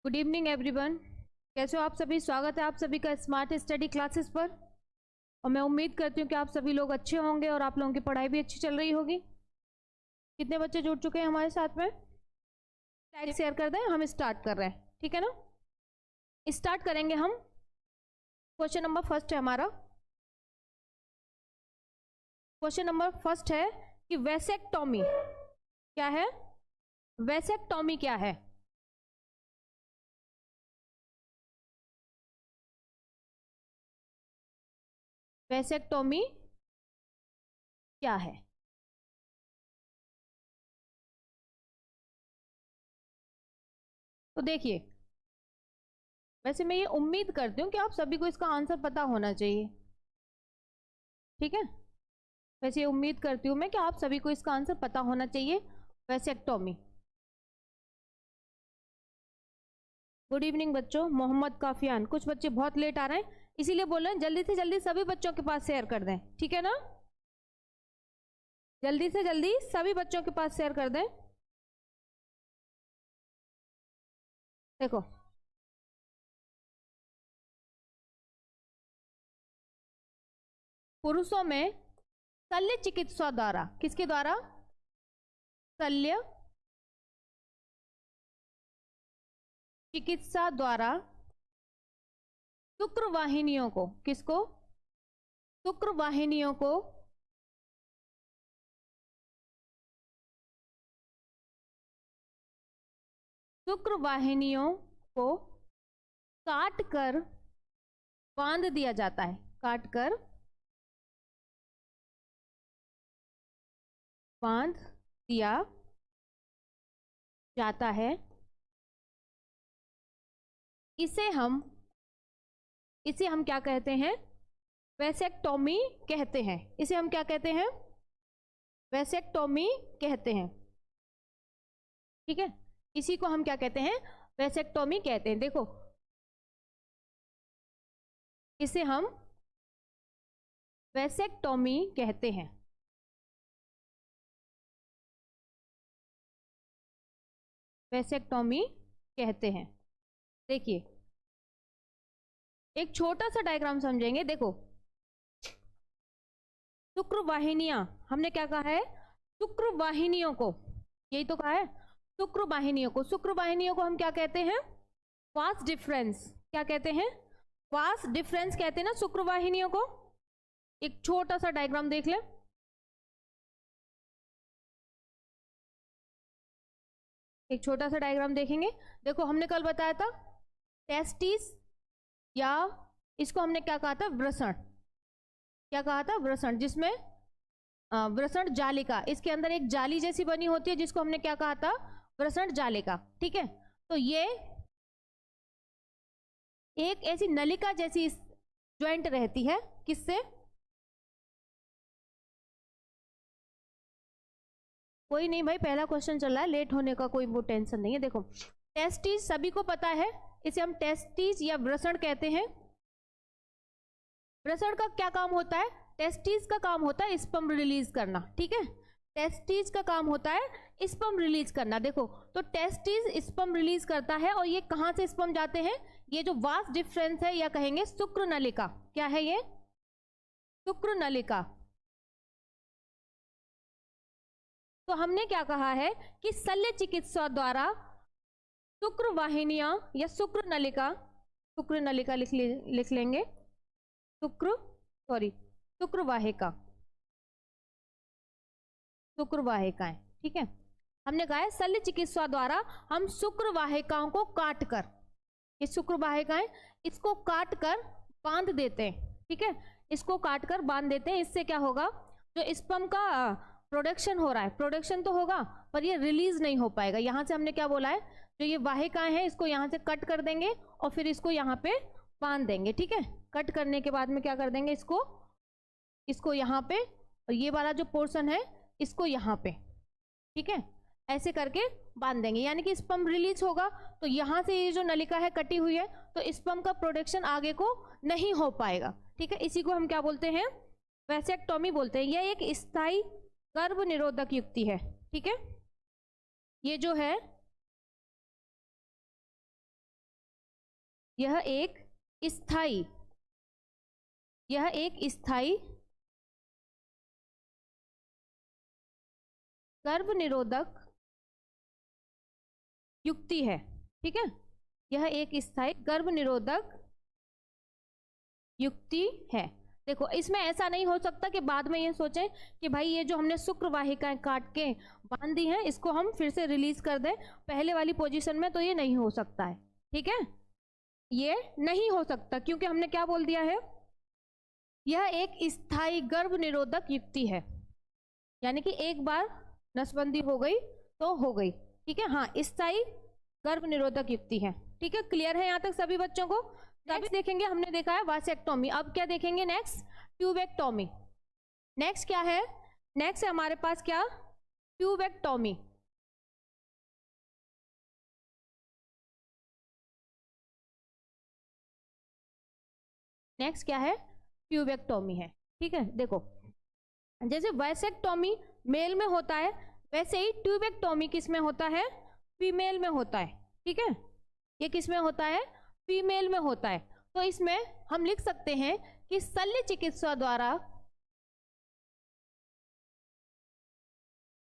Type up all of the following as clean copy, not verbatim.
Good evening everyone. कैसे हो आप सभी? स्वागत है आप सभी का स्मार्ट स्टडी क्लासेस पर। और मैं उम्मीद करती हूँ कि आप सभी लोग अच्छे होंगे और आप लोगों की पढ़ाई भी अच्छी चल रही होगी। कितने बच्चे जुड़ चुके हैं हमारे साथ में? लाइक शेयर कर दें। हम स्टार्ट कर रहे हैं, ठीक है ना? स्टार्ट करेंगे हम। क्वेश्चन नंबर फर्स्ट है हमारा। क्वेश्चन नंबर फर्स्ट है कि वैसेक्टोमी क्या है? वैसेक्टोमी क्या है? वैसेक्टोमी क्या है? तो देखिए, वैसे मैं ये उम्मीद करती हूँ कि आप सभी को इसका आंसर पता होना चाहिए, ठीक है? वैसे ये उम्मीद करती हूँ मैं कि आप सभी को इसका आंसर पता होना चाहिए, वैसेक्टोमी। गुड इवनिंग बच्चों। मोहम्मद काफियान, कुछ बच्चे बहुत लेट आ रहे हैं इसीलिए बोल रहे हैं जल्दी से जल्दी सभी बच्चों के पास शेयर कर दें, ठीक है ना? जल्दी से जल्दी सभी बच्चों के पास शेयर कर दें। देखो, पुरुषों में शल्य चिकित्सा द्वारा, किसके द्वारा? शल्य चिकित्सा द्वारा शुक्र वाहिनियों को, किसको? शुक्र वाहिनियों को काट कर बांध दिया जाता है। काट कर बांध दिया जाता है। इसे हम क्या कहते हैं? वैसेक्टोमी कहते हैं। इसे हम क्या कहते हैं? वैसेक्टोमी कहते हैं, ठीक है? इसी को हम क्या कहते हैं? वैसेक्टोमी कहते हैं। देखो, इसे हम वैसेक्टोमी कहते हैं। वैसेक्टोमी कहते हैं। देखिए, एक छोटा सा डायग्राम समझेंगे। देखो, शुक्र वाहिनियां, हमने क्या कहा है? शुक्र वाहिनियों को, यही तो कहा है, शुक्र वाहिनियों को। शुक्र वाहिनियों को हम क्या कहते हैं? Vas deferens. क्या कहते हैं? वास डिफरेंस कहते हैं ना शुक्र वाहिनियों को। एक छोटा सा डायग्राम देख ले। एक छोटा सा डायग्राम देखेंगे। देखो, हमने कल बताया था टेस्टिस, या इसको हमने क्या कहा था? वृषण। क्या कहा था? वृषण, जिसमें वृषण जालिका, इसके अंदर एक जाली जैसी बनी होती है जिसको हमने क्या कहा था? वृषण जालिका, ठीक है? तो ये एक ऐसी नलिका जैसी ज्वाइंट रहती है, किससे? कोई नहीं भाई, पहला क्वेश्चन चल रहा है, लेट होने का कोई वो टेंशन नहीं है। देखो, टेस्टिस सभी को पता है, इसे हम टेस्टिस या वृषण कहते हैं। वृषण का क्या काम होता है? टेस्टिस का काम होता है स्पर्म रिलीज करना, ठीक है? टेस्टिस का काम होता है स्पर्म रिलीज करना। देखो, तो टेस्टिस स्पर्म रिलीज करता है और ये कहां से स्पर्म जाते हैं? ये जो वास डिफरेंस है, या कहेंगे शुक्र नलिका। क्या है ये? शुक्र नलिका। तो हमने क्या कहा है कि शल्य चिकित्सा द्वारा शुक्र वाहिनियां या शुक्र नलिका लिख लेंगे, शुक्र वाहिकाएं, ठीक है? हमने कहा है शल्य चिकित्सा द्वारा हम शुक्र वाहिकाओं को काट कर, ये शुक्र वाहिकाएं, इसको काट कर बांध देते हैं, ठीक है? इसको काट कर बांध देते हैं। इससे क्या होगा? जो स्पर्म का प्रोडक्शन हो रहा है, प्रोडक्शन तो होगा पर ये रिलीज नहीं हो पाएगा। यहां से हमने क्या बोला है? जो ये वाहिकाएं हैं इसको यहां से कट कर देंगे और फिर इसको यहाँ पे बांध देंगे, ठीक है? कट करने के बाद में क्या कर देंगे? इसको यहाँ पे, और ये वाला जो पोर्शन है इसको यहाँ पे, ठीक है? ऐसे करके बांध देंगे, यानी कि स्पर्म रिलीज होगा। तो यहाँ से ये जो नलिका है कटी हुई है, तो स्पर्म का प्रोडक्शन आगे को नहीं हो पाएगा, ठीक है? इसी को हम क्या बोलते हैं? वैसेक्टोमी बोलते हैं। यह एक स्थायी गर्भ निरोधक युक्ति है, ठीक है? ये जो है यह एक स्थायी, यह एक स्थायी गर्भनिरोधक युक्ति है। ठीक है, यह एक स्थायी गर्भनिरोधक युक्ति है। देखो इसमें ऐसा नहीं हो सकता कि बाद में ये सोचें कि भाई ये जो हमने शुक्र वाहिकाएं काट के बांध दी हैं इसको हम फिर से रिलीज कर दें पहले वाली पोजीशन में, तो ये नहीं हो सकता है। ठीक है, ये नहीं हो सकता क्योंकि हमने क्या बोल दिया है, यह एक स्थायी गर्भनिरोधक युक्ति है, यानी कि एक बार नसबंदी हो गई तो हो गई। ठीक है, हाँ स्थायी गर्भनिरोधक युक्ति है। ठीक है, क्लियर है यहाँ तक सभी बच्चों को? नेक्स्ट देखेंगे, हमने देखा है वासेक्टोमी, अब क्या देखेंगे नेक्स्ट, ट्यूबेक्टोमी। नेक्स्ट क्या है, नेक्स्ट है हमारे पास क्या, ट्यूबेक्टोमी। नेक्स्ट क्या है, ट्यूबेक्टोमी है। ठीक है, देखो जैसे वैसेक्टोमी मेल में होता है वैसे ही ट्यूबेक्टोमी किस में होता है, फीमेल में होता है। ठीक है, ये किस में होता है, फीमेल में होता है। तो इसमें हम लिख सकते हैं कि शल्य चिकित्सा द्वारा,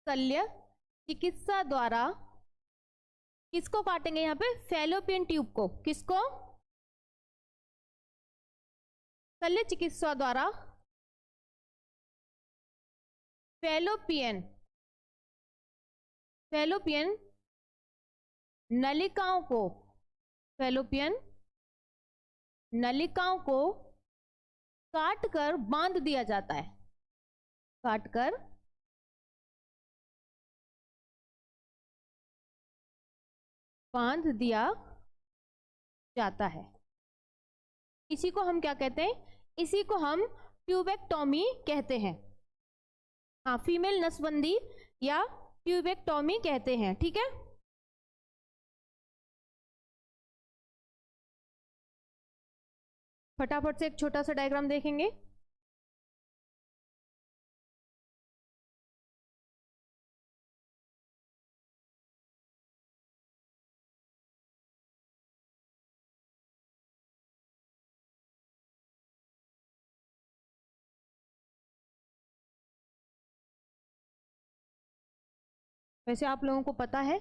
शल्य चिकित्सा द्वारा किसको काटेंगे यहाँ पे, फैलोपियन ट्यूब को। किसको, शल्य चिकित्सा द्वारा फैलोपियन, फैलोपियन नलिकाओं को, फैलोपियन नलिकाओं को काट कर बांध दिया जाता है, काट कर बांध दिया जाता है। इसी को हम क्या कहते हैं, इसी को हम ट्यूबेक्टोमी कहते हैं। हाँ, फीमेल नसबंदी या ट्यूबेक्टोमी कहते हैं। ठीक है, फटाफट से एक छोटा सा डायग्राम देखेंगे। वैसे आप लोगों को पता है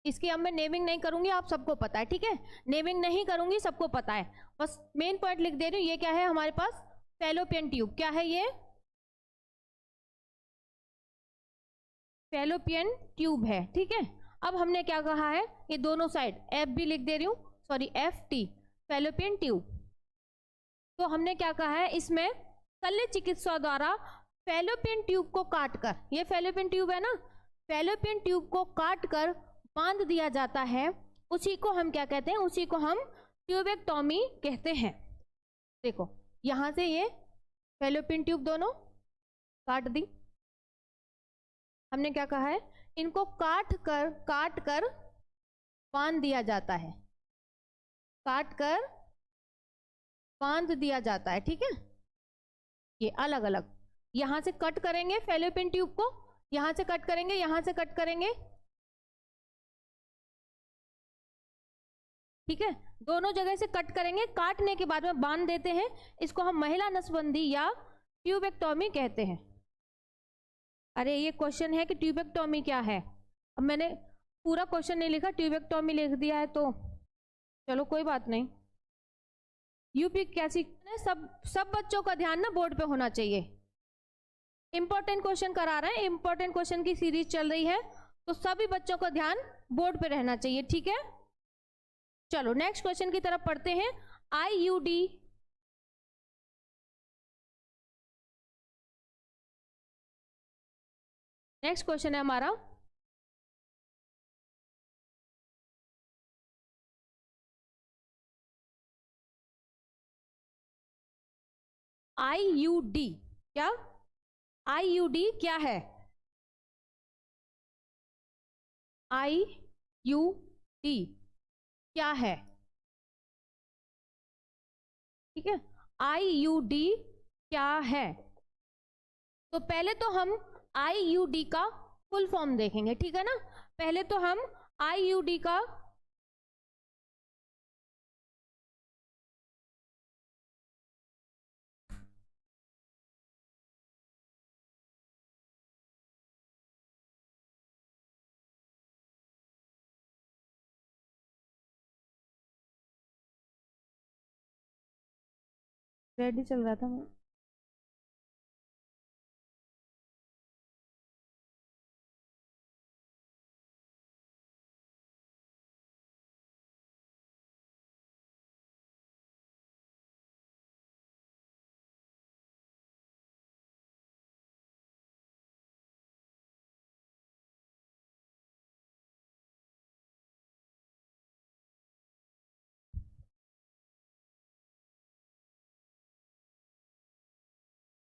इसकी, अब मैं नेमिंग नहीं करूंगी, आप सबको पता है। ठीक है, नेमिंग नहीं करूंगी, सबको पता है, बस मेन पॉइंट लिख दे रही हूँ। ये क्या है हमारे पास, फैलोपियन ट्यूब। क्या है ये, फैलोपियन ट्यूब है। ठीक है, अब हमने क्या कहा है, ये दोनों साइड एफ भी लिख दे रही हूँ, sorry F T, fallopian tube. तो हमने क्या कहा है, इसमें शल्य चिकित्सा द्वारा फैलोपियन ट्यूब को काटकर, ये फैलोपियन ट्यूब है ना, फैलोपियन ट्यूब को काटकर बांध दिया जाता है। उसी को हम क्या कहते हैं, उसी को हम ट्यूबेक्टोमी कहते हैं। देखो यहां से ये फैलोपियन ट्यूब दोनों काट दी, हमने क्या कहा है, इनको काट कर बांध दिया जाता है, काट कर बांध दिया जाता है। ठीक है, ये अलग अलग, यहां से कट करेंगे फैलोपियन ट्यूब को, यहां से कट करेंगे, यहां से कट करेंगे। ठीक है, दोनों जगह से कट करेंगे, काटने के बाद में बांध देते हैं। इसको हम महिला नसबंदी या ट्यूबेक्टोमी कहते हैं। अरे ये क्वेश्चन है कि ट्यूबेक्टोमी क्या है, अब मैंने पूरा क्वेश्चन नहीं लिखा, ट्यूबेक्टोमी लिख दिया है, तो चलो कोई बात नहीं। यूपी कैसी, सब बच्चों का ध्यान ना बोर्ड पे होना चाहिए। इंपॉर्टेंट क्वेश्चन करा रहे हैं, इंपॉर्टेंट क्वेश्चन की सीरीज चल रही है, तो सभी बच्चों का ध्यान बोर्ड पे रहना चाहिए। ठीक है, चलो नेक्स्ट क्वेश्चन की तरफ पढ़ते हैं। आईयूडी, नेक्स्ट क्वेश्चन है हमारा, आईयूडी। क्या, आईयूडी क्या है, आईयूडी क्या है? ठीक है, IUD क्या है? तो पहले तो हम IUD का फुल फॉर्म देखेंगे, ठीक है ना। पहले तो हम IUD का रेडी चल रहा था मैं।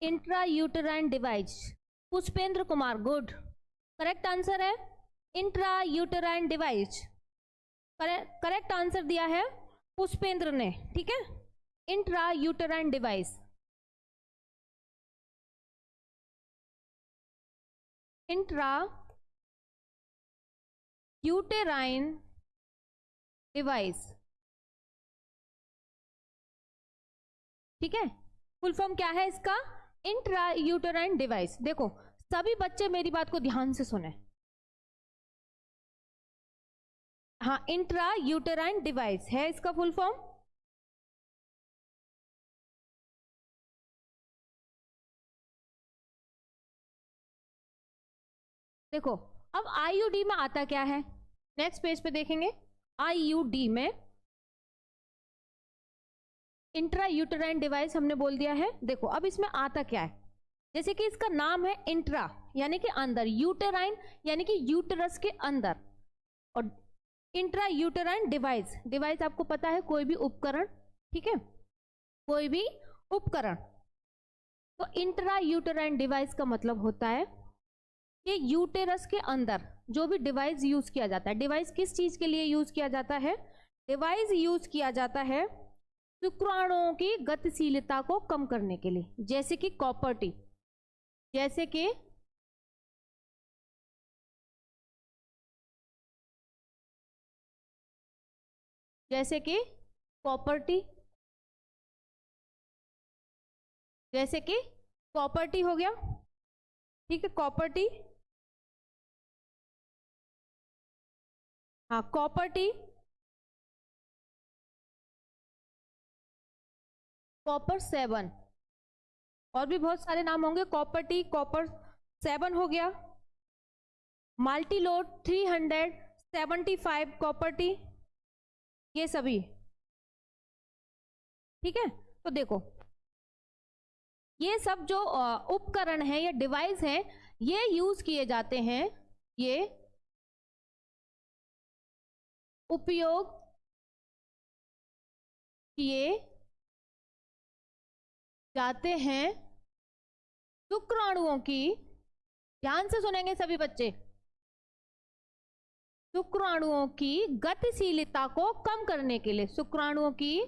Intra uterine device, Pushpendra Kumar, good, correct answer है intra uterine device. Correct answer दिया है पुष्पेंद्र ने, ठीक है, intra uterine device. Intra uterine device, ठीक है, फुल फॉर्म क्या है इसका? Intra uterine device. देखो सभी बच्चे मेरी बात को ध्यान से सुने। हाँ, इंट्रा यूटेराइन डिवाइस है इसका फुल फॉर्म। देखो अब IUD में आता क्या है, नेक्स्ट पेज पे देखेंगे। IUD में इंट्रा यूटेराइन डिवाइस हमने बोल दिया है। देखो अब इसमें आता क्या है, जैसे कि इसका नाम है इंट्रा यानी कि अंदर, यूटेराइन यानी कि यूटरस के अंदर, और इंट्रा यूटेराइन डिवाइस, डिवाइस आपको पता है कोई भी उपकरण, ठीक है, कोई भी उपकरण। तो इंट्रा यूटेराइन डिवाइस का मतलब होता है कि यूटेरस के अंदर जो भी डिवाइस यूज किया जाता है। डिवाइस किस चीज के लिए यूज किया जाता है? डिवाइस यूज किया जाता है शुक्राणुओं की गतिशीलता को कम करने के लिए, जैसे कि कॉपर टी, जैसे कि कॉपर टी, जैसे कि कॉपर टी हो गया, ठीक है, कॉपर टी, हाँ कॉपर टी, कॉपर 7, और भी बहुत सारे नाम होंगे, कॉपर टी, कॉपर 7 हो गया, मल्टीलोड 375 कॉपर टी, ये सभी, ठीक है। तो देखो ये सब जो उपकरण है या डिवाइस है, ये यूज किए जाते हैं, ये उपयोग किए जाते हैं शुक्राणुओं की, ध्यान से सुनेंगे सभी बच्चे, शुक्राणुओं की गतिशीलता को कम करने के लिए, शुक्राणुओं की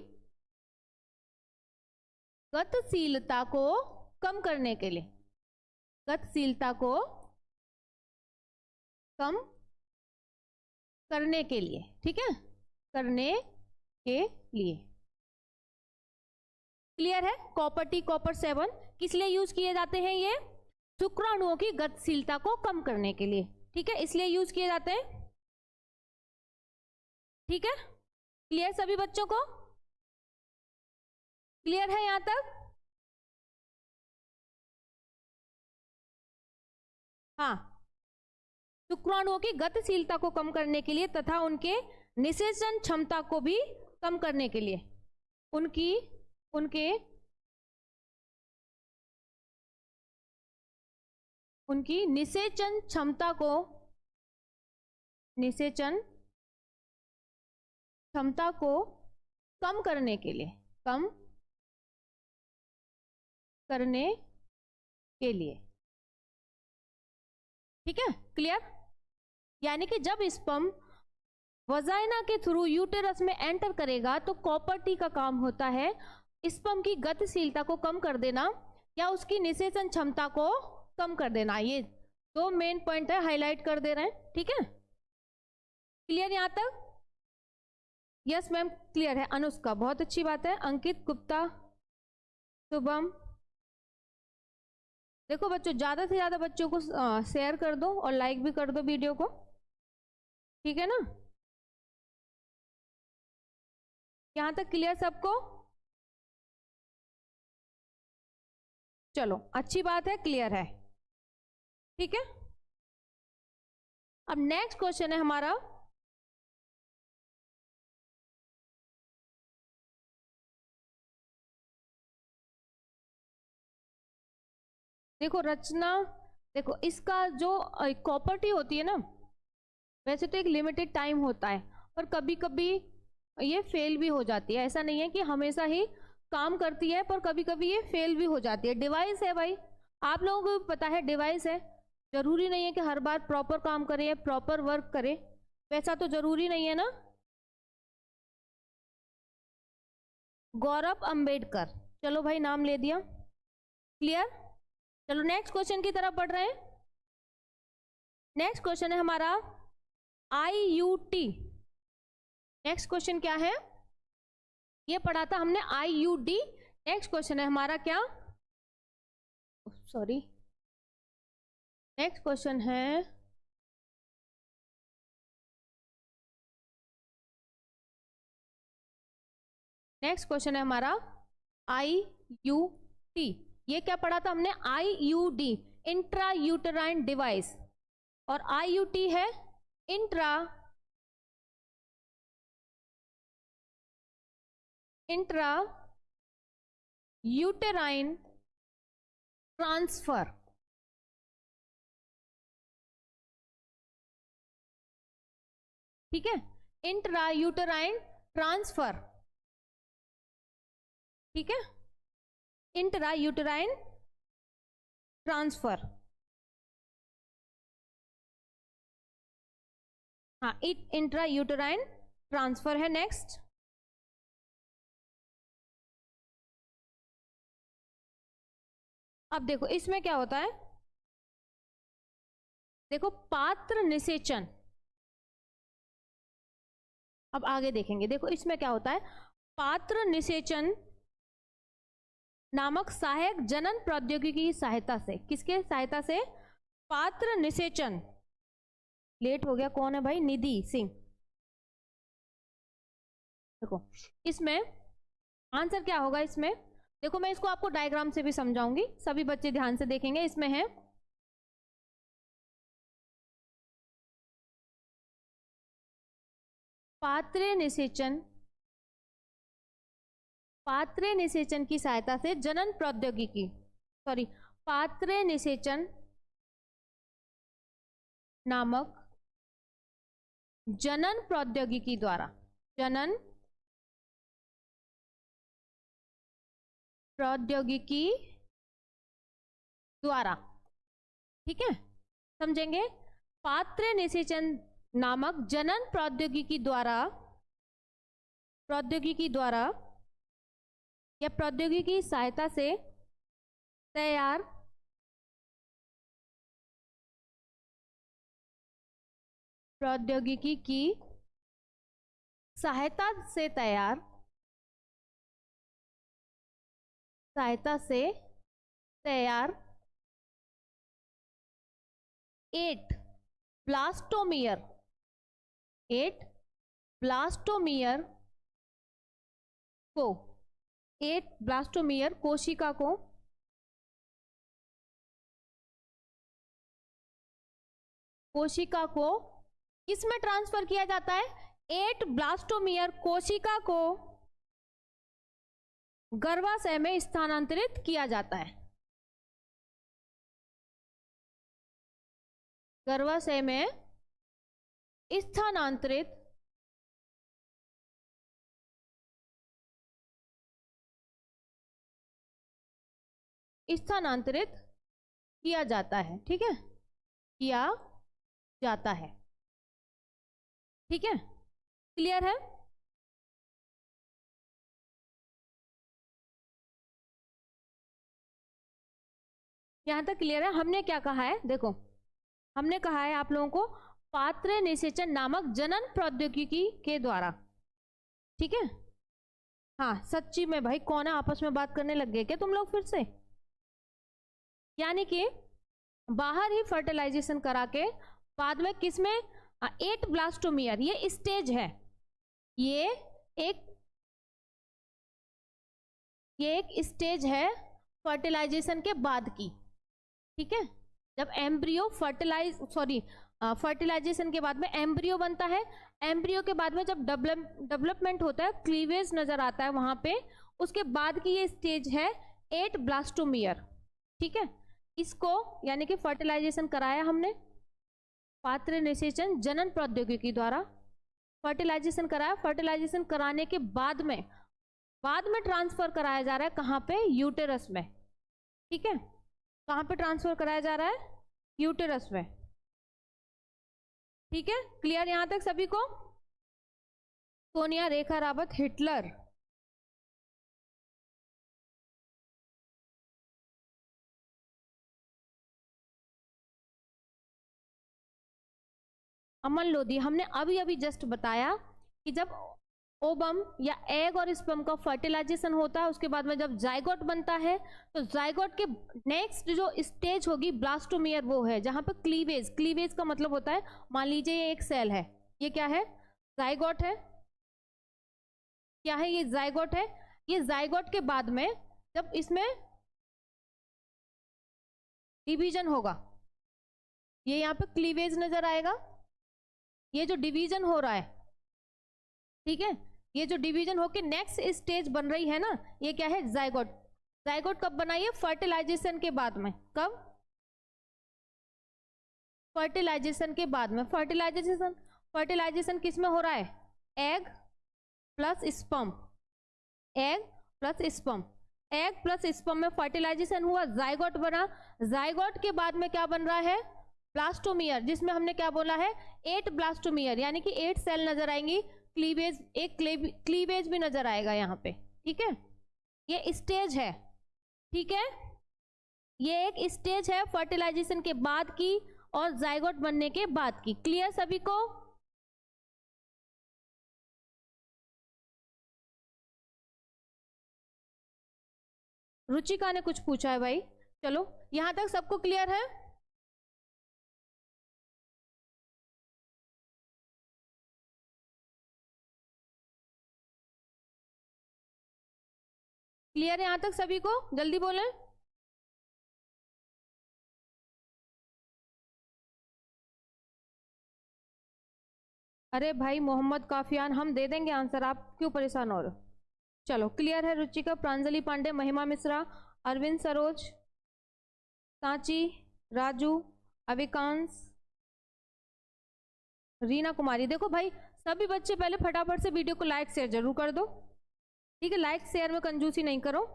गतिशीलता को कम करने के लिए, गतिशीलता को कम करने के लिए, ठीक है, करने के लिए, क्लियर है। कॉपर टी, कॉपर 7 किस लिए यूज किए जाते हैं? ये शुक्राणुओं की गतिशीलता को कम करने के लिए, ठीक है, इसलिए यूज किए जाते हैं, ठीक है, क्लियर सभी बच्चों को? क्लियर है यहां तक? हाँ, शुक्राणुओं की गतिशीलता को कम करने के लिए तथा उनके निषेचन क्षमता को भी कम करने के लिए, उनकी निषेचन क्षमता को, निषेचन क्षमता को कम करने के लिए, कम करने के लिए, ठीक है, क्लियर। यानी कि जब स्पर्म वजाइना के थ्रू यूटेरस में एंटर करेगा तो कॉपर टी का काम होता है स्पर्म की गतिशीलता को कम कर देना या उसकी निषेचन क्षमता को कम कर देना। ये दो मेन पॉइंट है, हाईलाइट कर दे रहे हैं, ठीक है। क्लियर यहां तक? यस मैम क्लियर है। अनुष्का बहुत अच्छी बात है। अंकित, गुप्ता, शुभम, देखो बच्चों ज्यादा से ज्यादा बच्चों को शेयर कर दो और लाइक भी कर दो वीडियो को, ठीक है ना। यहां तक क्लियर सबको? चलो अच्छी बात है, क्लियर है, ठीक है। अब नेक्स्ट क्वेश्चन है हमारा, देखो रचना, देखो इसका जो प्रॉपर्टी होती है ना, वैसे तो एक लिमिटेड टाइम होता है, पर कभी कभी ये फेल भी हो जाती है। ऐसा नहीं है कि हमेशा ही काम करती है, पर कभी कभी ये फेल भी हो जाती है। डिवाइस है भाई, आप लोगों को भी पता है डिवाइस है, जरूरी नहीं है कि हर बार प्रॉपर काम करे या प्रॉपर वर्क करे, वैसा तो जरूरी नहीं है ना। गौरव अंबेडकर, चलो भाई नाम ले दिया, क्लियर। चलो नेक्स्ट क्वेश्चन की तरफ बढ़ रहे हैं। नेक्स्ट क्वेश्चन है हमारा IUT। नेक्स्ट क्वेश्चन क्या है? ये पढ़ा था हमने IUD। नेक्स्ट क्वेश्चन है हमारा क्या, सॉरी, नेक्स्ट क्वेश्चन है हमारा IUT। ये क्या पढ़ा था हमने? IUD इंट्रा यूटेराइन डिवाइस, और IUT है इंट्रा यूटेराइन ट्रांसफर, ठीक है, इंट्रा यूटेराइन ट्रांसफर, ठीक है, इंट्रा यूटेराइन ट्रांसफर, हाँ इंट्रा यूटेराइन ट्रांसफर है। नेक्स्ट, अब देखो इसमें क्या होता है, देखो पात्र निषेचन, अब आगे देखेंगे। देखो इसमें क्या होता है, पात्र निषेचन नामक सहायक जनन प्रौद्योगिकी की सहायता से, किसके सहायता से? पात्र निषेचन, लेट हो गया, कौन है भाई? निधि सिंह। देखो इसमें आंसर क्या होगा इसमें, देखो मैं इसको आपको डायग्राम से भी समझाऊंगी, सभी बच्चे ध्यान से देखेंगे। इसमें है पात्र निषेचन की सहायता से जनन प्रौद्योगिकी, सॉरी, पात्र निषेचन नामक जनन प्रौद्योगिकी द्वारा, जनन प्रौद्योगिकी द्वारा, ठीक है, समझेंगे। पात्र निषेचन नामक जनन प्रौद्योगिकी द्वारा या प्रौद्योगिकी की सहायता से तैयार प्रौद्योगिकी की सहायता से तैयार 8 ब्लास्टोमियर कोशिका को किसमें ट्रांसफर किया जाता है? 8 ब्लास्टोमियर कोशिका को गर्भाशय में स्थानांतरित किया जाता है। गर्भाशय में स्थानांतरित किया जाता है, ठीक है, किया जाता है, ठीक है, क्लियर है। यहाँ तक क्लियर है? हमने क्या कहा है, देखो हमने कहा है आप लोगों को पात्र निषेचन नामक जनन प्रौद्योगिकी के द्वारा, ठीक है। हाँ सच्ची में भाई कौन है, आपस में बात करने लग गए क्या तुम लोग फिर से? यानी कि बाहर ही फर्टिलाइजेशन करा के बाद में किसमें 8 ब्लास्टोमियर, ये स्टेज है, ये एक स्टेज है फर्टिलाइजेशन के बाद की, ठीक है। जब एम्ब्रियो फर्टिलाइजेशन के बाद में एम्ब्रियो बनता है, एम्ब्रियो के बाद में जब डेवलपमेंट होता है, क्लीवेज नजर आता है वहां पे, उसके बाद की ये स्टेज है 8 ब्लास्टोमियर, ठीक है। इसको यानी कि फर्टिलाइजेशन कराया हमने पात्र निषेचन जनन प्रौद्योगिकी द्वारा, फर्टिलाइजेशन कराया, फर्टिलाइजेशन कराने के बाद में ट्रांसफर कराया जा रहा है कहाँ पे, यूटेरस में, ठीक है। कहाँ पे ट्रांसफर कराया जा रहा है, यूटेरस में, ठीक है। क्लियर यहां तक सभी को? सोनिया, रेखा रावत, हिटलर, अमन लोधी, हमने अभी अभी जस्ट बताया कि जब ओवम या एग और स्पर्म का फर्टिलाइजेशन होता है, उसके बाद में जब जाइगोट बनता है, तो जाइगोट के नेक्स्ट जो स्टेज होगी ब्लास्टोमियर, वो है जहां पर क्लीवेज का मतलब होता है, मान लीजिए ये एक सेल है, ये क्या है, जाइगोट है, क्या है ये, जाइगोट है। ये जाइगोट के बाद में जब इसमें डिवीजन होगा, ये यहाँ पे क्लीवेज नजर आएगा, ये जो डिवीजन हो रहा है, ठीक है, ये जो डिवीजन होके नेक्स्ट स्टेज बन रही है ना, ये क्या है, जाइगोट। जाइगोट कब बनाई है, फर्टिलाइजेशन के बाद में। कब, फर्टिलाइजेशन के बाद में। फर्टिलाइजेशन किस में हो रहा है, egg plus sperm, egg plus sperm, egg plus sperm में फर्टिलाइजेशन हुआ, जाइगोट बना, जाइगोट के बाद में क्या बन रहा है, ब्लास्टोमियर, जिसमें हमने क्या बोला है, 8 ब्लास्टोमियर, यानी कि 8 सेल नजर आएंगी, क्लीवेज, एक क्लीवेज भी नजर आएगा यहाँ पे, ठीक है। ये स्टेज है, ठीक है, ये एक स्टेज है फर्टिलाइजेशन के बाद की और जाइगोट बनने के बाद की। क्लियर सभी को? रुचिका ने कुछ पूछा है भाई, चलो यहां तक सबको क्लियर है? क्लियर है यहां तक सभी को? जल्दी बोलें। अरे भाई मोहम्मद काफियान, हम दे देंगे आंसर, आप क्यों परेशान हो रहे हो। चलो क्लियर है, रुचिका, प्रांजलि पांडे, महिमा मिश्रा, अरविंद सरोज, सांची, राजू, अविकांश, रीना कुमारी। देखो भाई सभी बच्चे पहले फटाफट से वीडियो को लाइक शेयर जरूर कर दो, ठीक है, लाइक शेयर में कंजूसी नहीं करो,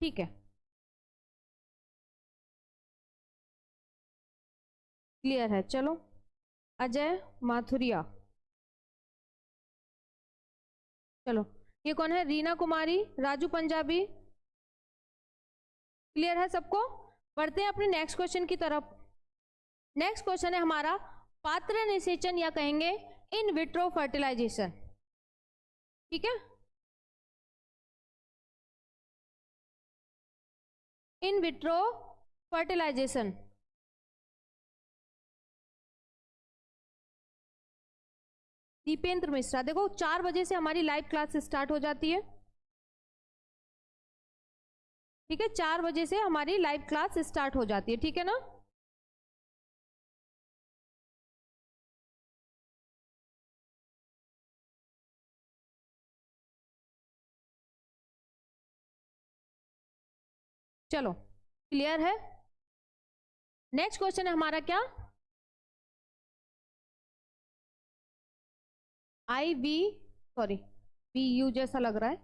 ठीक है। क्लियर है, चलो अजय माथुरिया, चलो ये कौन है, रीना कुमारी, राजू पंजाबी। क्लियर है सबको? बढ़ते हैं अपने नेक्स्ट क्वेश्चन की तरफ। नेक्स्ट क्वेश्चन है हमारा पात्र निषेचन या कहेंगे इन विट्रो फर्टिलाइजेशन, ठीक है। In vitro fertilisation, Dipendra Mishra. देखो 4 बजे से हमारी लाइव क्लास स्टार्ट हो जाती है, ठीक है, 4 बजे से हमारी लाइव क्लास स्टार्ट हो जाती है, ठीक है ना। चलो क्लियर है। नेक्स्ट क्वेश्चन है हमारा क्या, BU जैसा लग रहा है,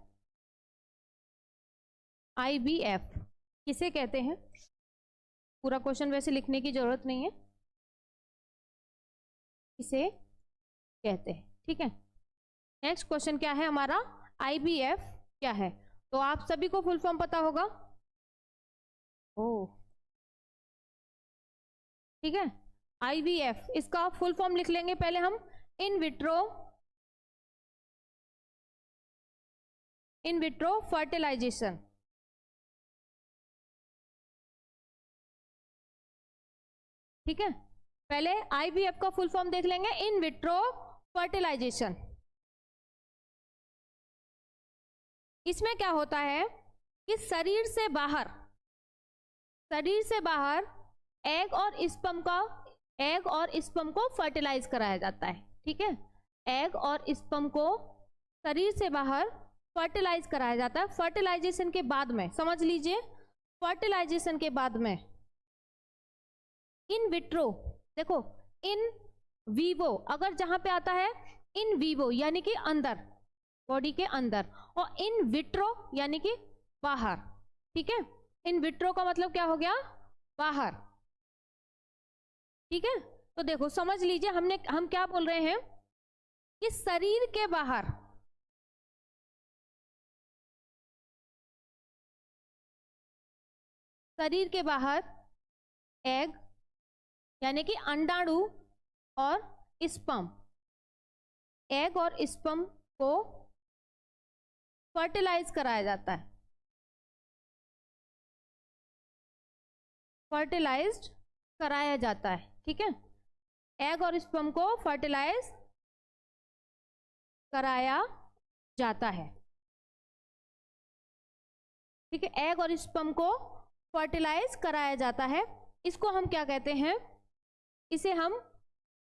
IVF किसे कहते हैं? पूरा क्वेश्चन वैसे लिखने की जरूरत नहीं है, किसे कहते हैं, ठीक है। नेक्स्ट क्वेश्चन क्या है हमारा, IVF क्या है? तो आप सभी को फुल फॉर्म पता होगा, ओ ठीक है, IVF इसका फुल फॉर्म लिख लेंगे पहले हम, इन विट्रो फर्टिलाइजेशन। ठीक है, पहले IVF का फुल फॉर्म देख लेंगे, इन विट्रो फर्टिलाइजेशन। इसमें क्या होता है कि शरीर से बाहर एग और स्पर्म को फर्टिलाइज कराया जाता है। ठीक है, एग और स्पर्म को शरीर से बाहर फर्टिलाइज कराया जाता है। फर्टिलाइजेशन के बाद में समझ लीजिए, फर्टिलाइजेशन के बाद में इन विट्रो, देखो इन वीवो अगर जहां पे आता है इन वीवो यानी कि अंदर, बॉडी के अंदर, और इन विट्रो यानी कि बाहर। ठीक है, इन विट्रो का मतलब क्या हो गया, बाहर। ठीक है, तो देखो समझ लीजिए हम क्या बोल रहे हैं कि शरीर के बाहर एग यानी कि अंडाणु और स्पर्म, एग और स्पर्म को फर्टिलाइज कराया जाता है, फर्टिलाइज्ड कराया जाता है। ठीक है, एग और स्पर्म को फर्टिलाइज कराया जाता है। ठीक है, एग और स्पर्म को फर्टिलाइज कराया जाता है। इसको हम क्या कहते हैं, इसे हम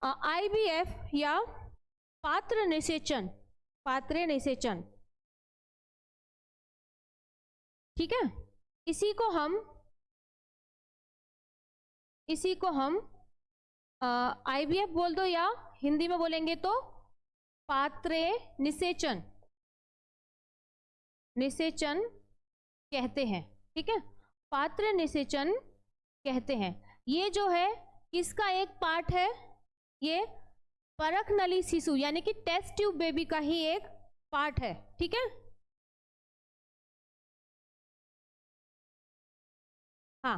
IVF या पात्र निषेचन। ठीक है, इसी को हम IVF बोल दो या हिंदी में बोलेंगे तो पात्रे निषेचन कहते हैं। ठीक है, पात्र निषेचन कहते हैं। ये जो है किसका एक पार्ट है, ये परखनली शिशु यानी कि टेस्ट ट्यूब बेबी का ही एक पार्ट है। ठीक है, हाँ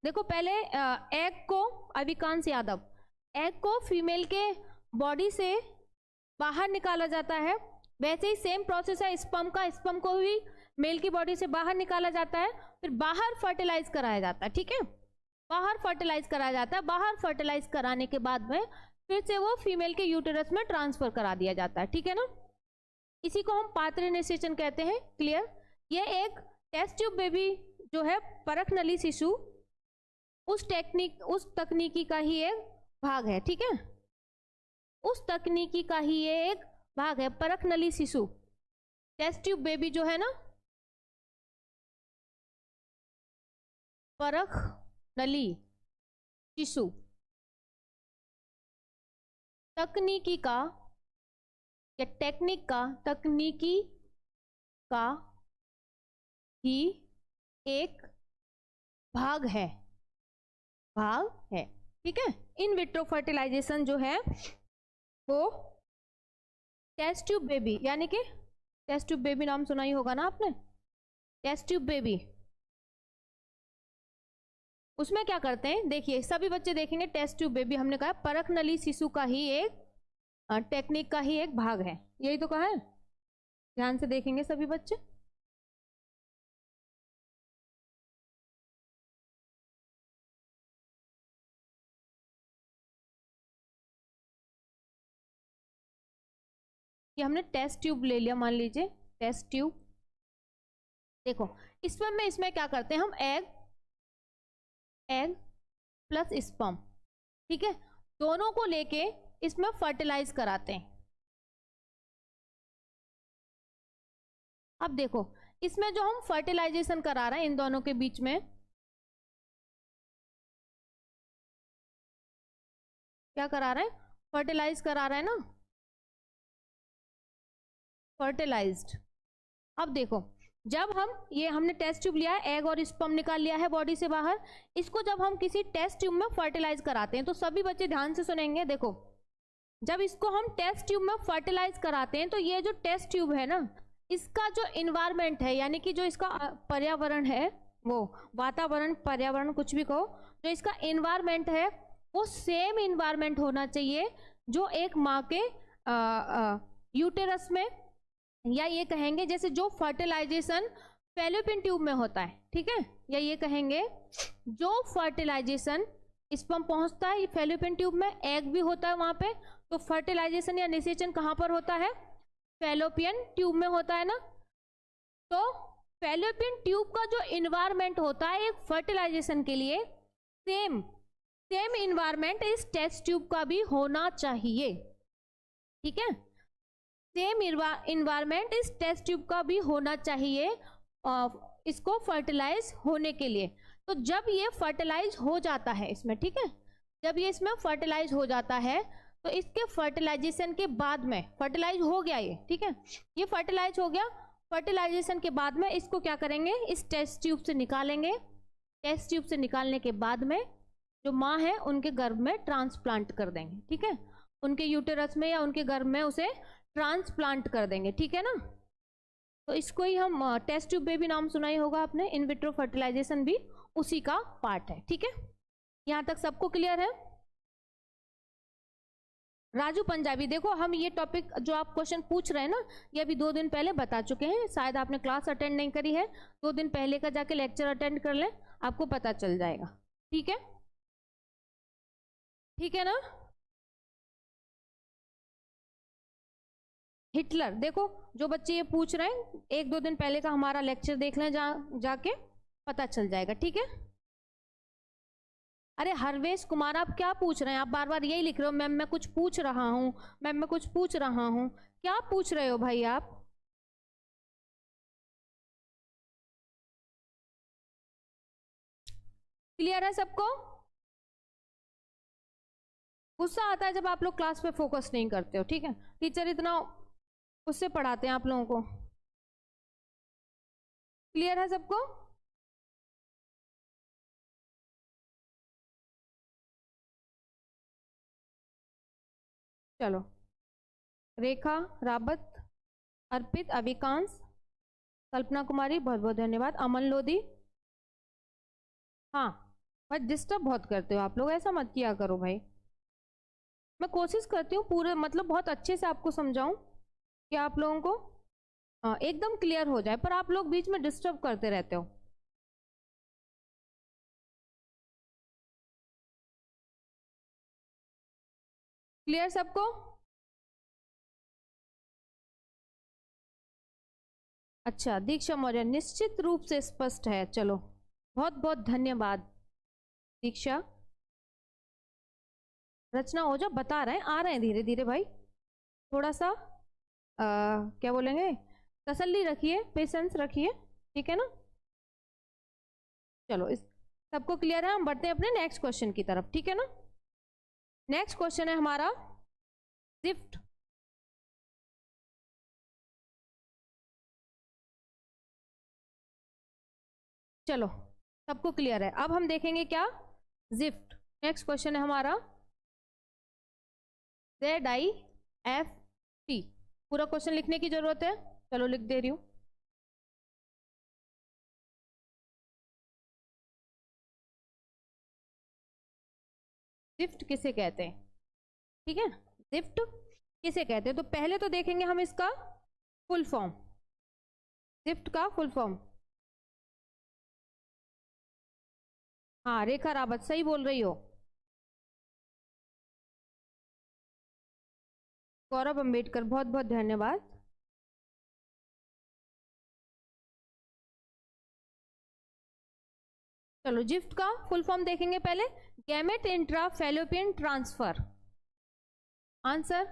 देखो पहले एग को, अविकांश यादव, एग को फीमेल के बॉडी से बाहर निकाला जाता है, वैसे ही सेम प्रोसेस है स्पर्म का, स्पर्म को भी मेल की बॉडी से बाहर निकाला जाता है, फिर बाहर फर्टिलाइज कराया जाता है। ठीक है, बाहर फर्टिलाइज कराया जाता है, बाहर फर्टिलाइज कराने के बाद में फिर से वो फीमेल के यूटेरस में ट्रांसफर करा दिया जाता है। ठीक है ना, इसी को हम पात्र निषेचन कहते हैं। क्लियर, ये एक टेस्ट ट्यूब बेबी जो है परखनली शिशु, उस तकनीकी का ही एक भाग है। ठीक है, उस तकनीकी का ही ये एक भाग है, परखनली शिशु, टेस्ट ट्यूब बेबी जो है ना, परखनली शिशु तकनीकी का या तकनीकी का ही एक भाग है। ठीक है, इन विट्रो फर्टिलाइजेशन जो है वो टेस्ट ट्यूब बेबी यानी कि टेस्ट ट्यूब बेबी नाम सुना ही होगा ना आपने, टेस्ट ट्यूब बेबी, उसमें क्या करते हैं, देखिए सभी बच्चे देखेंगे टेस्ट ट्यूब बेबी हमने कहा परखनली शिशु का ही एक टेक्निक का ही एक भाग है, यही तो कहा है, ध्यान से देखेंगे सभी बच्चे। ये हमने टेस्ट ट्यूब ले लिया, मान लीजिए टेस्ट ट्यूब। देखो इसमें क्या करते हैं हम, एग प्लस स्पर्म, ठीक है, दोनों को लेके इसमें फर्टिलाइज कराते हैं। अब देखो इसमें जो हम फर्टिलाइजेशन करा रहे हैं इन दोनों के बीच में, क्या करा रहे हैं, फर्टिलाइज करा रहे हैं ना, फर्टिलाइज्ड। अब देखो जब हमने टेस्ट ट्यूब लिया है, एग और स्पर्म निकाल लिया है बॉडी से बाहर, इसको जब हम किसी टेस्ट ट्यूब में फर्टिलाइज कराते हैं, तो सभी बच्चे ध्यान से सुनेंगे। देखो जब इसको हम टेस्ट ट्यूब में फर्टिलाइज कराते हैं तो ये जो टेस्ट ट्यूब है ना, इसका जो इन्वायरमेंट है यानी कि जो इसका पर्यावरण है, वो वातावरण, पर्यावरण, कुछ भी कहो, जो इसका एनवायरमेंट है वो सेम एनवायरमेंट होना चाहिए जो एक माँ के यूटेरस में, या ये कहेंगे जैसे जो फर्टिलाइजेशन फैलोपियन ट्यूब में होता है, ठीक है, या ये कहेंगे जो फर्टिलाइजेशन स्पर्म पहुंचता है फैलोपियन ट्यूब में, एग भी होता है वहां पे, तो फर्टिलाइजेशन या निषेचन कहां पर होता है? फैलोपियन ट्यूब में होता है ना। तो फैलोपियन ट्यूब का जो इन्वायरमेंट होता है एक फर्टिलाइजेशन के लिए, सेम इन्वायरमेंट इस टेस्ट ट्यूब का भी होना चाहिए, ठीक है, सेम इन्वायरमेंट इस टेस्ट ट्यूब का भी होना चाहिए इसको फर्टिलाइज होने के लिए। तो जब ये फर्टिलाइज हो जाता है इसमें, ठीक है, जब ये इसमें फर्टिलाइज हो जाता है तो इसके फर्टिलाइजेशन के बाद में, फर्टिलाइज हो गया ये, ठीक है, ये फर्टिलाइज हो गया, फर्टिलाइजेशन के बाद में इसको क्या करेंगे? इस टेस्ट ट्यूब से निकालेंगे। टेस्ट ट्यूब से निकालने के बाद में जो माँ है उनके गर्भ में ट्रांसप्लांट कर देंगे, ठीक है, उनके यूटेरस में या उनके गर्भ में उसे ट्रांसप्लांट कर देंगे, ठीक है ना। तो इसको ही हम टेस्ट ट्यूब बेबी नाम सुना ही होगा आपने। इन विट्रो फर्टिलाइजेशन भी उसी का पार्ट है, ठीक है, यहां तक सबको क्लियर है? राजू पंजाबी, देखो हम ये टॉपिक जो आप क्वेश्चन पूछ रहे हैं ना, ये अभी 2 दिन पहले बता चुके हैं, शायद आपने क्लास अटेंड नहीं करी है, 2 दिन पहले का जाके लेक्चर अटेंड कर लें, आपको पता चल जाएगा, ठीक है, ठीक है ना। हिटलर, देखो जो बच्चे ये पूछ रहे हैं 1-2 दिन पहले का हमारा लेक्चर देख लें, जाके पता चल जाएगा, ठीक है। अरे हरवेश कुमार, आप क्या पूछ रहे हैं? आप बार बार यही लिख रहे हो, मैम मैं कुछ पूछ रहा हूँ, मैम मैं कुछ पूछ रहा हूँ, क्या पूछ रहे हो भाई आप? क्लियर है सबको? गुस्सा आता है जब आप लोग क्लास पे फोकस नहीं करते हो, ठीक है, टीचर इतना उससे पढ़ाते हैं आप लोगों को। क्लियर है सबको? चलो, रेखा, राबत, अर्पित, अविकांश, कल्पना कुमारी, बहुत बहुत धन्यवाद, अमन लोधी। हाँ भाई, डिस्टर्ब बहुत करते हो आप लोग, ऐसा मत किया करो भाई। मैं कोशिश करती हूँ पूरे मतलब बहुत अच्छे से आपको समझाऊं कि आप लोगों को एकदम क्लियर हो जाए, पर आप लोग बीच में डिस्टर्ब करते रहते हो। क्लियर सबको? अच्छा, दीक्षा मौर्य, निश्चित रूप से स्पष्ट है, चलो बहुत बहुत धन्यवाद दीक्षा। रचना ओझा बता रहे हैं, आ रहे हैं धीरे धीरे भाई, थोड़ा सा क्या बोलेंगे, तसल्ली रखिए, पेशेंस रखिए, ठीक है ना। चलो, इस सबको क्लियर है? हम बढ़ते हैं अपने नेक्स्ट क्वेश्चन की तरफ, ठीक है ना। नेक्स्ट क्वेश्चन है हमारा जिफ्ट। चलो, सबको क्लियर है? अब हम देखेंगे क्या, जिफ्ट। नेक्स्ट क्वेश्चन है हमारा ZIFT। पूरा क्वेश्चन लिखने की जरूरत है, चलो लिख दे रही हूं। जिफ्ट किसे कहते हैं, ठीक है, जिफ्ट किसे कहते हैं? तो पहले तो देखेंगे हम इसका फुल फॉर्म, जिफ्ट का फुल फॉर्म। हाँ रेखा रावत, सही बोल रही हो। गौरव अंबेडकर, बहुत बहुत धन्यवाद। चलो, जिफ्ट का फुल फॉर्म देखेंगे पहले, gamete intra fallopian transfer. Answer,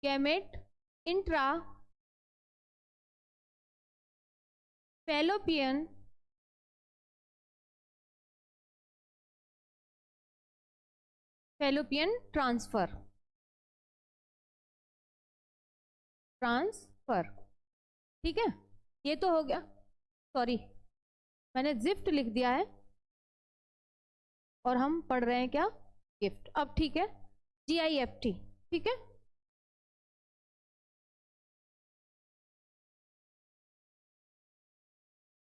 gamete intra fallopian transfer, ठीक है, ये तो हो गया, सॉरी मैंने जिफ्ट लिख दिया है और हम पढ़ रहे हैं क्या, गिफ्ट। अब ठीक है, GIFT, ठीक है,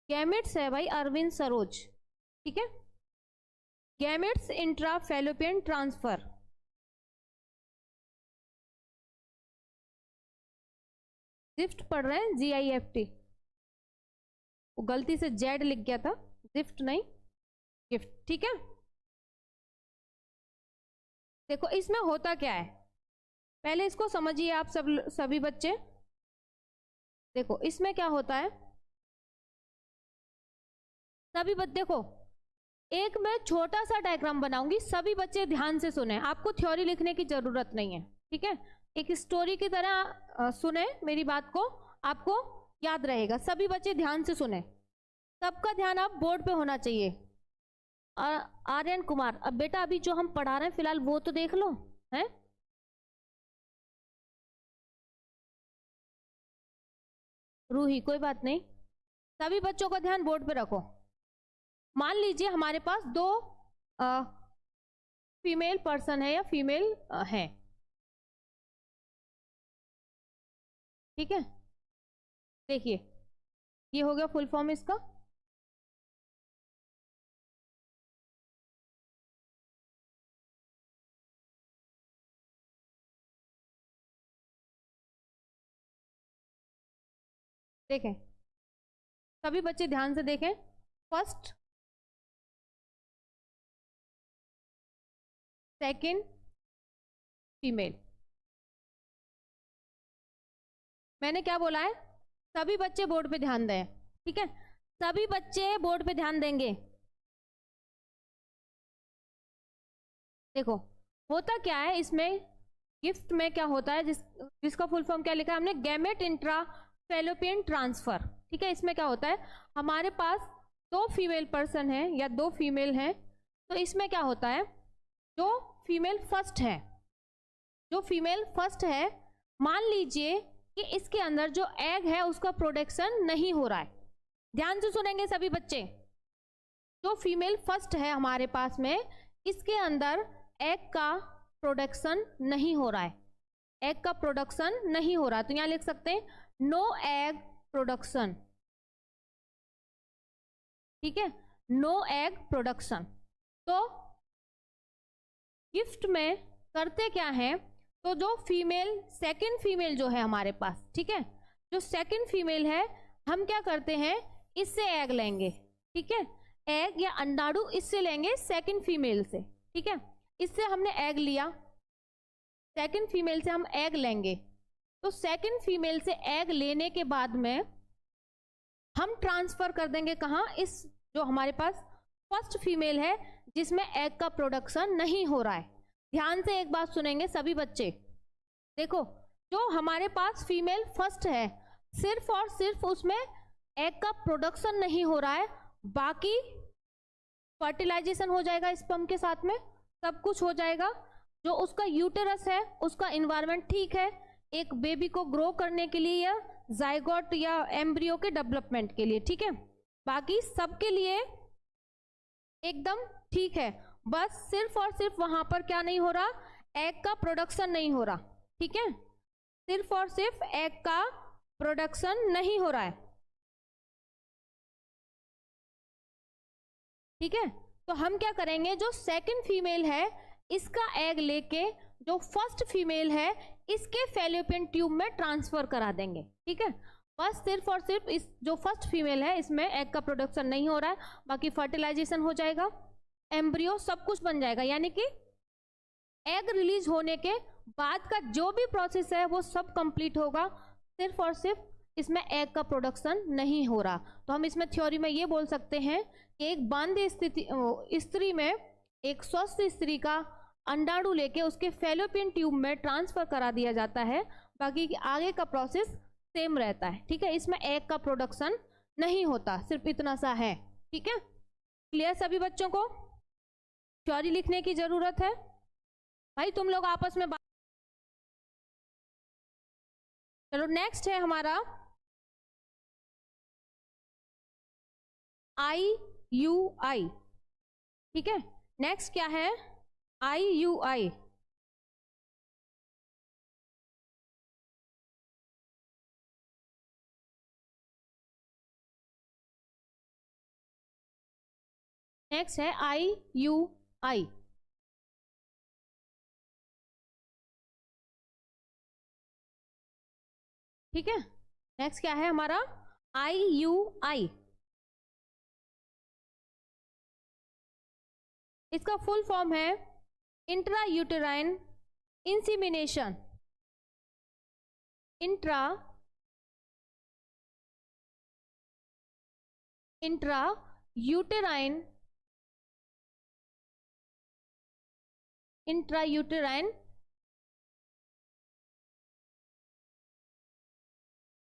गैमेट्स है भाई अरविंद सरोज, ठीक है। Gametes intra fallopian transfer, gift पढ़ रहे हैं, GIFT, वो गलती से जेड लिख गया था, जिफ्ट नहीं गिफ्ट, ठीक है। देखो इसमें होता क्या है, पहले इसको समझिए आप सभी बच्चे। देखो इसमें क्या होता है, सभी बच्चे देखो, एक मैं छोटा सा डायग्राम बनाऊंगी, सभी बच्चे ध्यान से सुने, आपको थ्योरी लिखने की जरूरत नहीं है, ठीक है। एक स्टोरी की तरह सुने मेरी बात को, आपको याद रहेगा। सभी बच्चे ध्यान से सुने, सबका ध्यान आप बोर्ड पे होना चाहिए। आर्यन कुमार, अब बेटा अभी जो हम पढ़ा रहे हैं फिलहाल वो तो देख लो, है। रूही, कोई बात नहीं, सभी बच्चों का ध्यान बोर्ड पे रखो। मान लीजिए हमारे पास दो फीमेल पर्सन है या फीमेल है, ठीक है। देखिए ये हो गया फुल फॉर्म इसका, देखें सभी बच्चे ध्यान से देखें। फर्स्ट, सेकंड फीमेल, मैंने क्या बोला है, सभी बच्चे बोर्ड पे ध्यान दें, ठीक है। सभी बच्चे बोर्ड पे ध्यान देंगे। देखो होता क्या है इसमें, गिफ्ट में क्या होता है, जिसका फुल फॉर्म क्या लिखा है हमने, गैमेट इंट्रा फैलोपियन ट्रांसफर, ठीक है। इसमें क्या होता है, हमारे पास दो फीमेल पर्सन है या दो फीमेल हैं, तो इसमें क्या होता है, जो फीमेल फर्स्ट है, जो फीमेल फर्स्ट है, मान लीजिए कि इसके अंदर जो एग है उसका प्रोडक्शन नहीं हो रहा है। ध्यान से सुनेंगे सभी बच्चे, जो फीमेल फर्स्ट है हमारे पास में, इसके अंदर एग का प्रोडक्शन नहीं हो रहा है, एग का प्रोडक्शन नहीं हो रहा, तो यहां लिख सकते हैं नो एग प्रोडक्शन, ठीक है, नो एग प्रोडक्शन। तो गिफ्ट में करते क्या है, तो जो फीमेल सेकंड फीमेल जो है हमारे पास, ठीक है, जो सेकंड फीमेल है, हम क्या करते हैं, इससे एग लेंगे, ठीक है, एग या अंडाणु इससे लेंगे सेकंड फीमेल से, ठीक है। इससे हमने एग लिया, सेकंड फीमेल से हम एग लेंगे, तो सेकंड फीमेल से एग लेने के बाद में हम ट्रांसफर कर देंगे कहाँ, इस जो हमारे पास फर्स्ट फीमेल है जिसमें एग का प्रोडक्शन नहीं हो रहा है। ध्यान से एक बात सुनेंगे सभी बच्चे, देखो जो हमारे पास फीमेल फर्स्ट है, सिर्फ और सिर्फ उसमें एग का प्रोडक्शन नहीं हो रहा है, बाकी फर्टिलाइजेशन हो जाएगा स्पर्म के साथ में, सब कुछ हो जाएगा। जो उसका यूटेरस है उसका इन्वायरमेंट ठीक है एक बेबी को ग्रो करने के लिए या जाइगोट या एम्ब्रियो के डेवलपमेंट के लिए, ठीक है, बाकी सबके लिए एकदम ठीक है। बस सिर्फ और सिर्फ वहां पर क्या नहीं हो रहा, एग का प्रोडक्शन नहीं हो रहा, ठीक है, सिर्फ और सिर्फ एग का प्रोडक्शन नहीं हो रहा है, ठीक है। तो हम क्या करेंगे, जो सेकंड फीमेल है इसका एग लेके जो फर्स्ट फीमेल है इसके फैलोपियन ट्यूब में ट्रांसफर करा देंगे, ठीक है। बस सिर्फ और सिर्फ इस जो फर्स्ट फीमेल है इसमें एग का प्रोडक्शन नहीं हो रहा है, बाकी फर्टिलाइजेशन हो जाएगा, एम्ब्रियो सब कुछ बन जाएगा, यानी कि एग रिलीज होने के बाद का जो भी प्रोसेस है वो सब कंप्लीट होगा, सिर्फ और सिर्फ इसमें एग का प्रोडक्शन नहीं हो रहा। तो हम इसमें थ्योरी में ये बोल सकते हैं कि एक बांध स्त्री में एक स्वस्थ स्त्री का अंडाणु लेके उसके फैलोपियन ट्यूब में ट्रांसफर करा दिया जाता है, बाकी आगे का प्रोसेस सेम रहता है, ठीक है। इसमें एग का प्रोडक्शन नहीं होता, सिर्फ इतना सा है, ठीक है। क्लियर सभी बच्चों को, थ्योरी लिखने की जरूरत है भाई, तुम लोग आपस में चलो नेक्स्ट है हमारा IUI, ठीक है। नेक्स्ट क्या है, IUI, नेक्स्ट है IUI। ठीक है, नेक्स्ट क्या है हमारा IUI। इसका फुल फॉर्म है intra uterine insemination. Intra uterine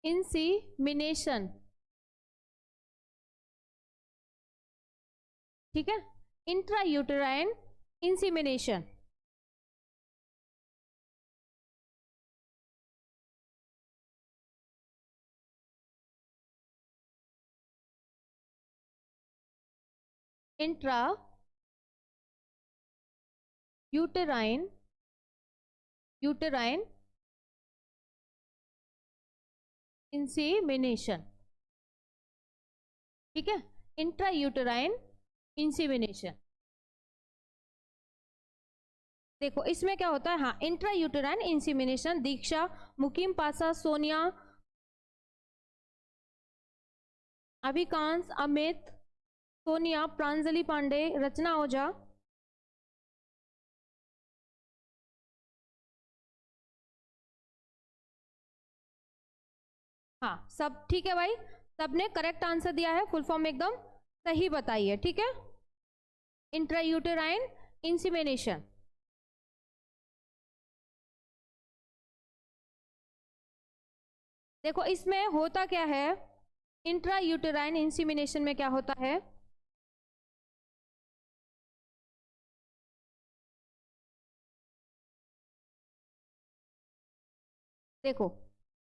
insemination. ठीक है, intra uterine insemination. Intra uterine insemination. ठीक है, इंट्रा यूटेराइन इंसीमिनेशन। देखो इसमें क्या होता है, हाँ, इंट्रा यूटेराइन इंसीमिनेशन। दीक्षा, मुकीम पासा, सोनिया, अभिकांश, अमित, सोनिया, प्रांजलि पांडे, रचना ओझा। हाँ, सब ठीक है भाई, सबने करेक्ट आंसर दिया है, फुल फॉर्म एकदम सही बताइए। ठीक है, इंट्रायूटेराइन इंसीमिनेशन। देखो इसमें होता क्या है, इंट्रायूटेराइन इंसीमिनेशन में क्या होता है, देखो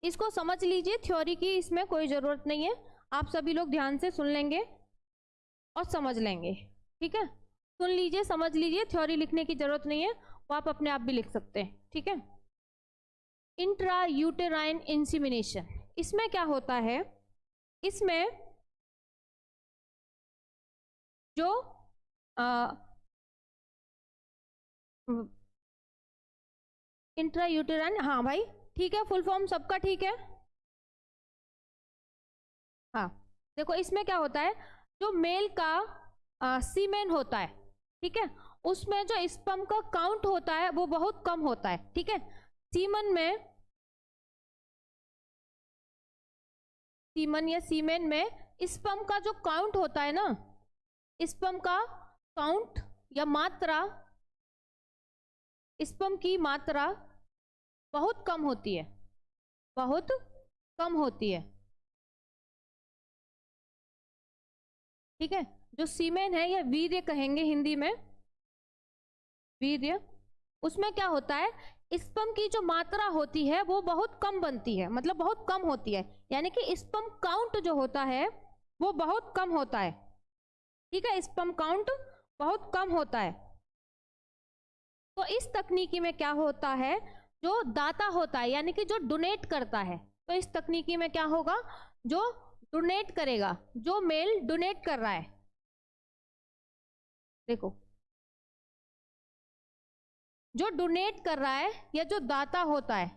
इसको समझ लीजिए, थ्योरी की इसमें कोई जरूरत नहीं है, आप सभी लोग ध्यान से सुन लेंगे और समझ लेंगे। ठीक है, सुन लीजिए, समझ लीजिए, थ्योरी लिखने की जरूरत नहीं है, वो आप अपने आप भी लिख सकते हैं। ठीक है, इंट्रा यूटेराइन इंसीमिनेशन, इसमें क्या होता है, इसमें जो इंट्रा यूटेराइन, हाँ भाई ठीक है, फुल फॉर्म सबका ठीक है। हाँ, देखो इसमें क्या होता है, जो मेल का सीमेन होता है, ठीक है, उसमें जो स्पर्म का काउंट होता है वो बहुत कम होता है। ठीक है, सीमन या सीमेन में स्पर्म का जो काउंट होता है ना, स्पर्म का काउंट या मात्रा, स्पर्म की मात्रा बहुत कम होती है, बहुत कम होती है। ठीक है, जो सीमेन है या वीर्य कहेंगे हिंदी में, वीर्य, उसमें क्या होता है, स्पर्म की जो मात्रा होती है वो बहुत कम बनती है, मतलब बहुत कम होती है, यानी कि स्पर्म काउंट जो होता है वो बहुत कम होता है। ठीक है, स्पर्म काउंट बहुत कम होता है। तो इस तकनीकी में क्या होता है, जो दाता होता है यानी कि जो डोनेट करता है, तो इस तकनीकी में क्या होगा, जो डोनेट करेगा, जो मेल डोनेट कर रहा है, देखो जो डोनेट कर रहा है या जो दाता होता है,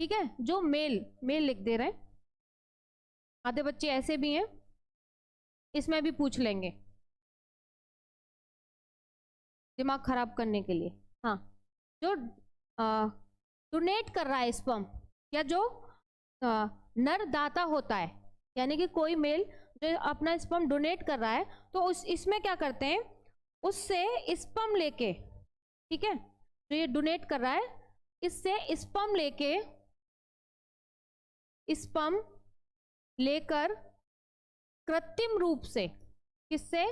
ठीक है, जो मेल लिख दे रहे हैं, आधे बच्चे ऐसे भी हैं, इसमें भी पूछ लेंगे दिमाग खराब करने के लिए। हाँ, जो डोनेट कर रहा है स्पर्म, या जो नर दाता होता है, यानी कि कोई मेल जो अपना स्पर्म डोनेट कर रहा है, तो इसमें क्या करते हैं, उससे स्पर्म लेके, ठीक है, जो ये डोनेट कर रहा है, इससे स्पर्म लेकर कृत्रिम रूप से, किससे,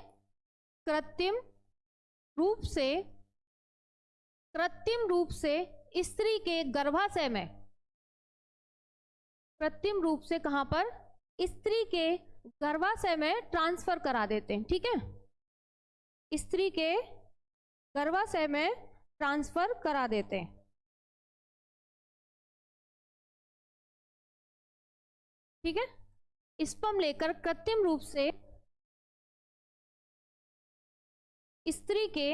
कृत्रिम रूप से स्त्री के गर्भाशय में, कृत्रिम रूप से कहां पर, स्त्री के गर्भाशय में ट्रांसफर करा देते हैं। ठीक है, स्त्री के गर्भाशय में ट्रांसफर करा देते हैं। ठीक है, स्पर्म लेकर कृत्रिम रूप से स्त्री के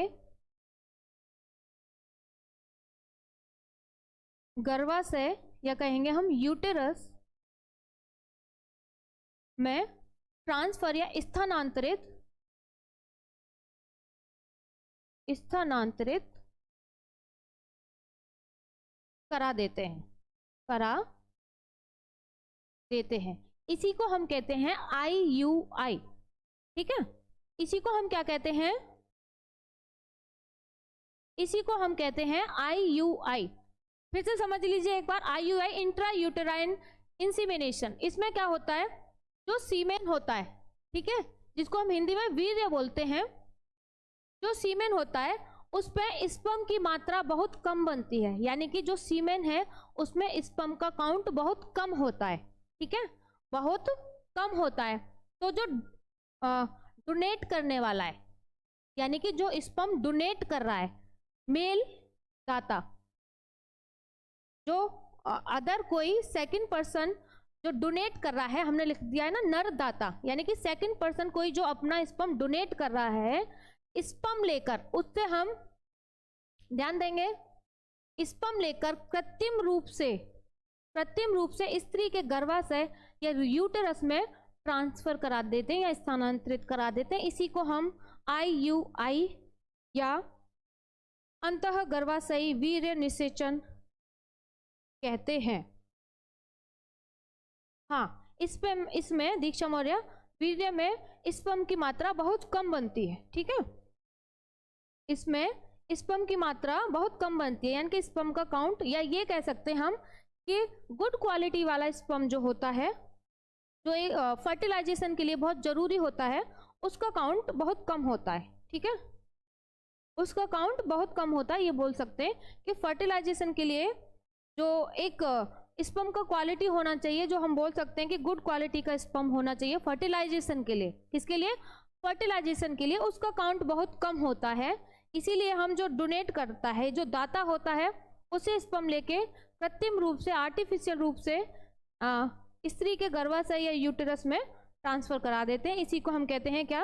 गर्भाशय या कहेंगे हम यूटेरस में ट्रांसफर या स्थानांतरित करा देते हैं, इसी को हम कहते हैं IUI। ठीक है, इसी को हम क्या कहते हैं, इसी को हम कहते हैं IUI। फिर से समझ लीजिए एक बार, IUI इंट्रा यूटेराइन इंसीमिनेशन। इसमें क्या होता है, जो सीमेन होता है, ठीक है, जिसको हम हिंदी में वीर्य बोलते हैं, जो सीमेन होता है उस पे स्पर्म की मात्रा बहुत कम बनती है, यानी कि जो सीमेन है उसमें स्पर्म का काउंट बहुत कम होता है। ठीक है, बहुत कम होता है। तो जो डोनेट करने वाला है, यानी कि जो स्पर्म डोनेट कर रहा है, मेल दाता, जो अदर कोई सेकंड पर्सन जो डोनेट कर रहा है, हमने लिख दिया है ना नर दाता, यानी कि सेकंड पर्सन कोई जो अपना स्पर्म डोनेट कर रहा है, स्पर्म लेकर उससे हम ध्यान देंगे, स्पर्म लेकर कृत्रिम रूप से स्त्री के गर्भाशय या यूटेरस में ट्रांसफर करा देते हैं या स्थानांतरित करा देते हैं। इसी को हम IUI या अंतः गर्भाशयी वीर्य निषेचन कहते हैं। हाँ, इसमें दीक्षा मौर्य वीर्य में स्पर्म की मात्रा बहुत कम बनती है। ठीक है, इसमें स्पर्म की मात्रा बहुत कम बनती है, यानी कि स्पर्म का काउंट, या ये कह सकते हैं हम कि गुड क्वालिटी वाला स्पर्म जो होता है, जो फर्टिलाइजेशन के लिए बहुत जरूरी होता है, उसका काउंट बहुत कम होता है। ठीक है, उसका काउंट बहुत कम होता है। ये बोल सकते हैं कि फर्टिलाइजेशन के लिए जो एक स्पर्म का क्वालिटी होना चाहिए, जो हम बोल सकते हैं कि गुड क्वालिटी का स्पर्म होना चाहिए फर्टिलाइजेशन के लिए। किसके लिए? फर्टिलाइजेशन के लिए। उसका काउंट बहुत कम होता है, इसीलिए हम जो डोनेट करता है, जो दाता होता है, उसे स्पर्म लेके कृत्रिम रूप से, आर्टिफिशियल रूप से स्त्री के गर्भाशय या यूटेरस में ट्रांसफर करा देते हैं। इसी को हम कहते हैं क्या?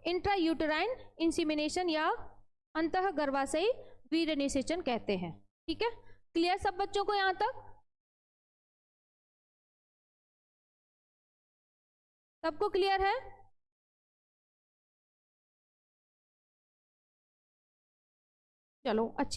इंट्रा यूटेराइन इंसीमिनेशन या अंतः गर्भाशयी वीर्य निषेचन कहते हैं। ठीक है, क्लियर सब बच्चों को यहां तक? सबको क्लियर है? चलो अच्छी